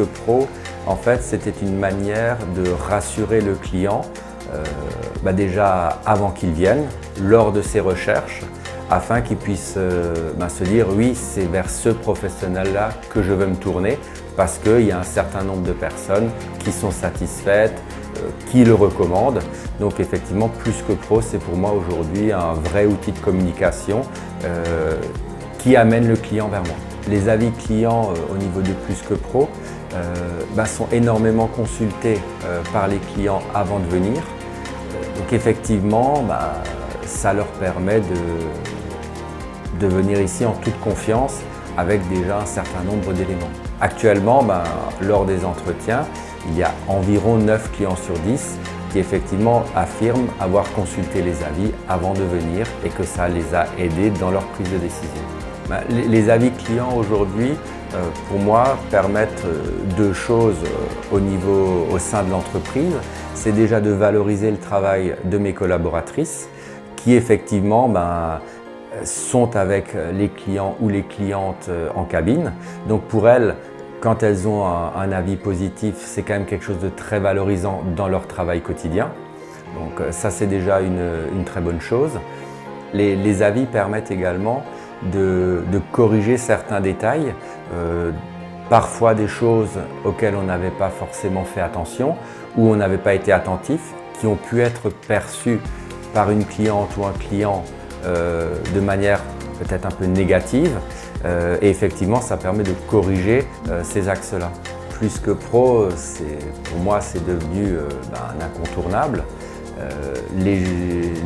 que pro, en fait, c'était une manière de rassurer le client déjà avant qu'il vienne, lors de ses recherches, afin qu'il puisse se dire oui, c'est vers ce professionnel-là que je veux me tourner parce qu'il y a un certain nombre de personnes qui sont satisfaites, qui le recommandent. Donc effectivement, Plus que Pro, c'est pour moi aujourd'hui un vrai outil de communication qui amène le client vers moi. Les avis clients au niveau de Plus que Pro sont énormément consultés par les clients avant de venir. Donc effectivement, ça leur permet de venir ici en toute confiance avec déjà un certain nombre d'éléments. Actuellement, lors des entretiens, il y a environ 9 clients sur 10 qui effectivement affirment avoir consulté les avis avant de venir et que ça les a aidés dans leur prise de décision. Les avis clients aujourd'hui, pour moi, permettent deux choses au sein de l'entreprise. C'est déjà de valoriser le travail de mes collaboratrices qui effectivement sont avec les clients ou les clientes en cabine. Donc pour elles, quand elles ont un avis positif, c'est quand même quelque chose de très valorisant dans leur travail quotidien. Donc ça, c'est déjà une très bonne chose. Les avis permettent également de corriger certains détails, parfois des choses auxquelles on n'avait pas forcément fait attention ou on n'avait pas été attentif, qui ont pu être perçues par une cliente ou un client de manière peut-être un peu négative. Et effectivement, ça permet de corriger ces axes-là. Plus que Pro, pour moi, c'est devenu un incontournable.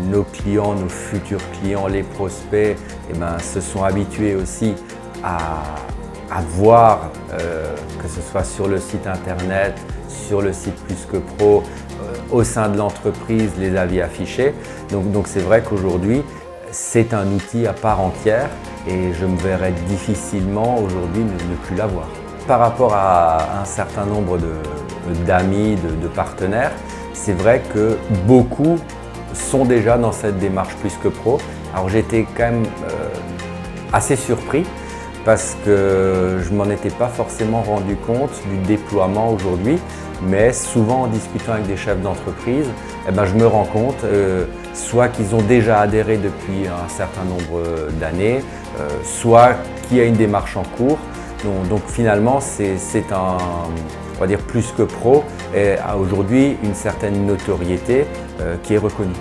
Nos clients, nos futurs clients, les prospects, se sont habitués aussi à voir, que ce soit sur le site internet, sur le site Plus que Pro, au sein de l'entreprise, les avis affichés. Donc c'est vrai qu'aujourd'hui, c'est un outil à part entière et je me verrais difficilement aujourd'hui ne plus l'avoir. Par rapport à un certain nombre d'amis, de partenaires, c'est vrai que beaucoup sont déjà dans cette démarche Plus que Pro. Alors j'étais quand même assez surpris parce que je ne m'en étais pas forcément rendu compte du déploiement aujourd'hui, mais souvent en discutant avec des chefs d'entreprise, je me rends compte soit qu'ils ont déjà adhéré depuis un certain nombre d'années, soit qu'il y a une démarche en cours. Donc finalement, c'est on va dire Plus que Pro et a aujourd'hui une certaine notoriété qui est reconnue.